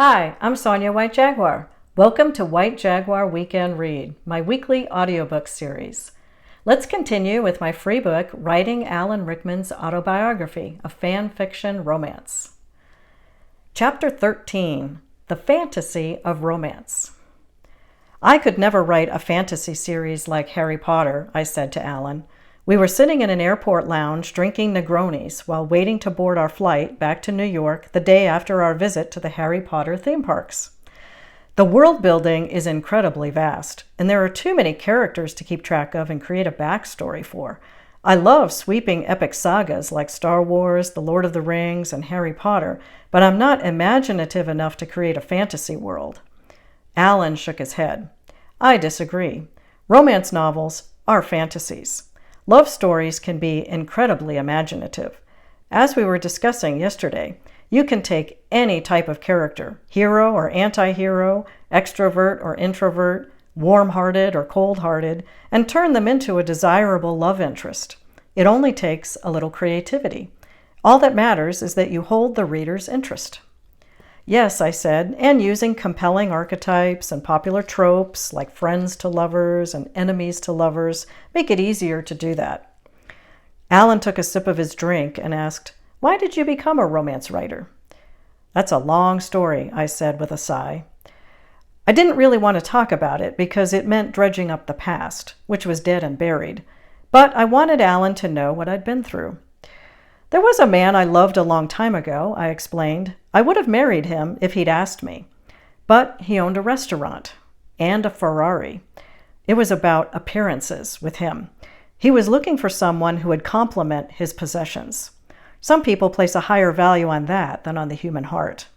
Hi, I'm Sonya White Jaguar. Welcome to White Jaguar Weekend Read, my weekly audiobook series. Let's continue with my free book, Writing Alan Rickman's Autobiography, a fan fiction romance. Chapter 13, The Fantasy of Romance. I could never write a fantasy series like Harry Potter, I said to Alan. We were sitting in an airport lounge drinking Negronis while waiting to board our flight back to New York the day after our visit to the Harry Potter theme parks. The world building is incredibly vast, and there are too many characters to keep track of and create a backstory for. I love sweeping epic sagas like Star Wars, The Lord of the Rings, and Harry Potter, but I'm not imaginative enough to create a fantasy world. Alan shook his head. I disagree. Romance novels are fantasies. Love stories can be incredibly imaginative. As we were discussing yesterday, you can take any type of character, hero or anti-hero, extrovert or introvert, warm-hearted or cold-hearted, and turn them into a desirable love interest. It only takes a little creativity. All that matters is that you hold the reader's interest. Yes, I said, and using compelling archetypes and popular tropes like friends to lovers and enemies to lovers make it easier to do that. Alan took a sip of his drink and asked, "Why did you become a romance writer?" "That's a long story," I said with a sigh. I didn't really want to talk about it because it meant dredging up the past, which was dead and buried, but I wanted Alan to know what I'd been through. There was a man I loved a long time ago, I explained. I would have married him if he'd asked me. But he owned a restaurant and a Ferrari. It was about appearances with him. He was looking for someone who would complement his possessions. Some people place a higher value on that than on the human heart.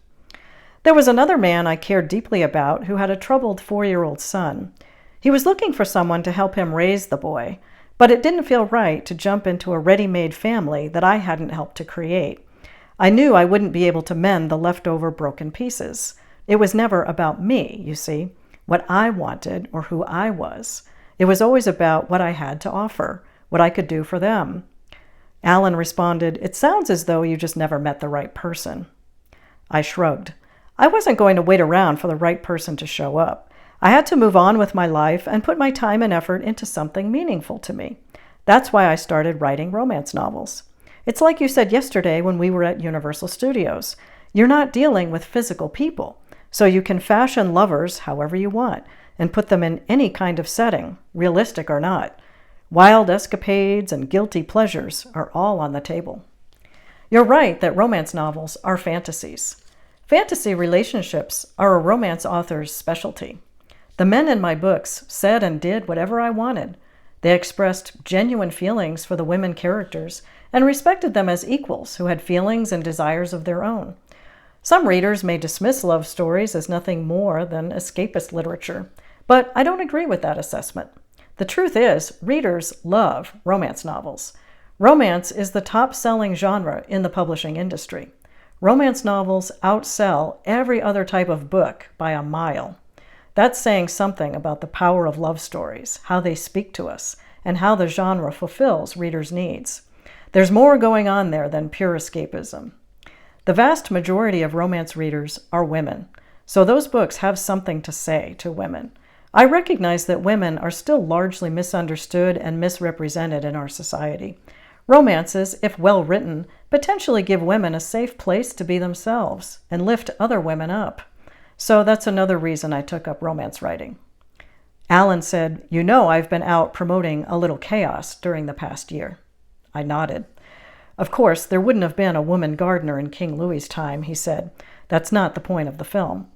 There was another man I cared deeply about who had a troubled 4-year-old son. He was looking for someone to help him raise the boy, but it didn't feel right to jump into a ready-made family that I hadn't helped to create. I knew I wouldn't be able to mend the leftover broken pieces. It was never about me, you see, what I wanted or who I was. It was always about what I had to offer, what I could do for them. Alan responded, "It sounds as though you just never met the right person." I shrugged. I wasn't going to wait around for the right person to show up. I had to move on with my life and put my time and effort into something meaningful to me. That's why I started writing romance novels. It's like you said yesterday when we were at Universal Studios. You're not dealing with physical people, so you can fashion lovers however you want and put them in any kind of setting, realistic or not. Wild escapades and guilty pleasures are all on the table. You're right that romance novels are fantasies. Fantasy relationships are a romance author's specialty. The men in my books said and did whatever I wanted. They expressed genuine feelings for the women characters and respected them as equals who had feelings and desires of their own. Some readers may dismiss love stories as nothing more than escapist literature, but I don't agree with that assessment. The truth is, readers love romance novels. Romance is the top-selling genre in the publishing industry. Romance novels outsell every other type of book by a mile. That's saying something about the power of love stories, how they speak to us, and how the genre fulfills readers' needs. There's more going on there than pure escapism. The vast majority of romance readers are women, so those books have something to say to women. I recognize that women are still largely misunderstood and misrepresented in our society. Romances, if well written, potentially give women a safe place to be themselves and lift other women up. So that's another reason I took up romance writing. Alan said, "You know I've been out promoting A Little Chaos during the past year." I nodded. "Of course, there wouldn't have been a woman gardener in King Louis's time," he said. "That's not the point of the film.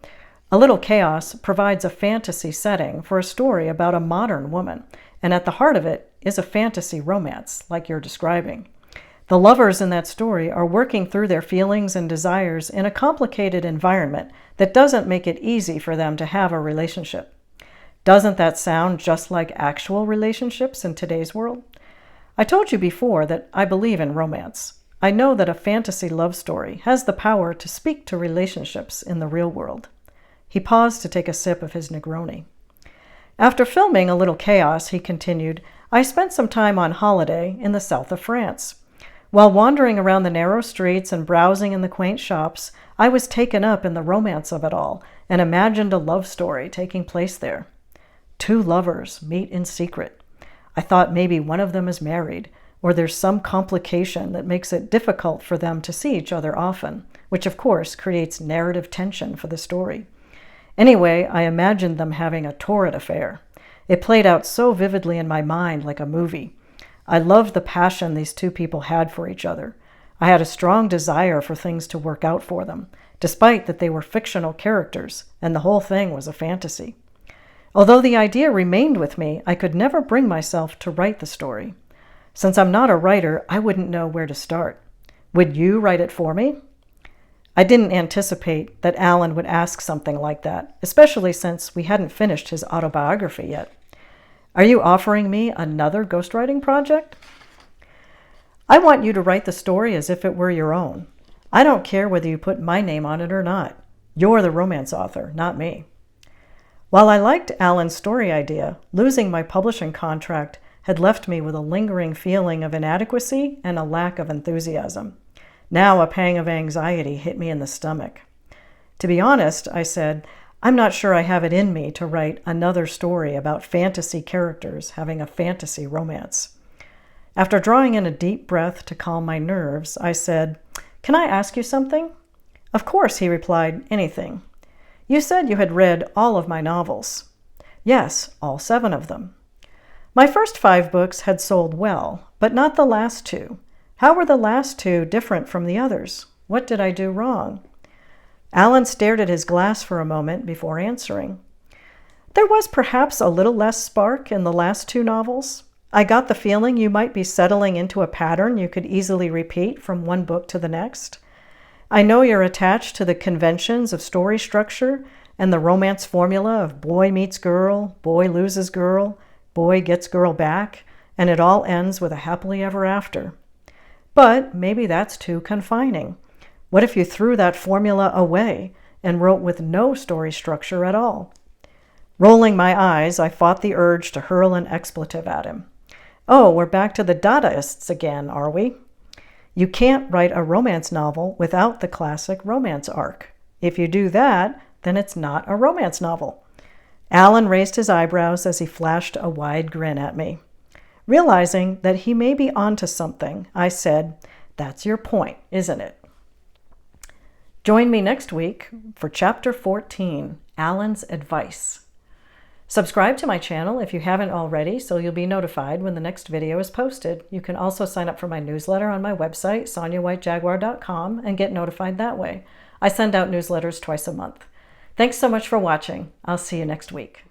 A Little Chaos provides a fantasy setting for a story about a modern woman, and at the heart of it is a fantasy romance, like you're describing. The lovers in that story are working through their feelings and desires in a complicated environment that doesn't make it easy for them to have a relationship. Doesn't that sound just like actual relationships in today's world? I told you before that I believe in romance. I know that a fantasy love story has the power to speak to relationships in the real world." He paused to take a sip of his Negroni. "After filming A Little Chaos," he continued, "I spent some time on holiday in the south of France. While wandering around the narrow streets and browsing in the quaint shops, I was taken up in the romance of it all and imagined a love story taking place there. Two lovers meet in secret. I thought maybe one of them is married, or there's some complication that makes it difficult for them to see each other often, which of course creates narrative tension for the story. Anyway, I imagined them having a torrid affair. It played out so vividly in my mind like a movie. I loved the passion these two people had for each other. I had a strong desire for things to work out for them, despite that they were fictional characters, and the whole thing was a fantasy. Although the idea remained with me, I could never bring myself to write the story. Since I'm not a writer, I wouldn't know where to start. Would you write it for me? I didn't anticipate that Alan would ask something like that, especially since we hadn't finished his autobiography yet. Are you offering me another ghostwriting project? I want you to write the story as if it were your own. I don't care whether you put my name on it or not. You're the romance author, not me. While I liked Alan's story idea, losing my publishing contract had left me with a lingering feeling of inadequacy and a lack of enthusiasm. Now a pang of anxiety hit me in the stomach. To be honest, I said, I'm not sure I have it in me to write another story about fantasy characters having a fantasy romance. After drawing in a deep breath to calm my nerves, I said, Can I ask you something? Of course, he replied, anything. You said you had read all of my novels. Yes, all 7 of them. My first 5 books had sold well, but not the last 2. How were the last 2 different from the others? What did I do wrong? Alan stared at his glass for a moment before answering. There was perhaps a little less spark in the last 2 novels. I got the feeling you might be settling into a pattern you could easily repeat from one book to the next. I know you're attached to the conventions of story structure and the romance formula of boy meets girl, boy loses girl, boy gets girl back, and it all ends with a happily ever after. But maybe that's too confining. What if you threw that formula away and wrote with no story structure at all? Rolling my eyes, I fought the urge to hurl an expletive at him. Oh, we're back to the Dadaists again, are we? You can't write a romance novel without the classic romance arc. If you do that, then it's not a romance novel. Alan raised his eyebrows as he flashed a wide grin at me. Realizing that he may be onto something, I said, That's your point, isn't it? Join me next week for Chapter 14, Alan's Advice. Subscribe to my channel if you haven't already, so you'll be notified when the next video is posted. You can also sign up for my newsletter on my website, sonyawhitejaguar.com, and get notified that way. I send out newsletters twice a month. Thanks so much for watching. I'll see you next week.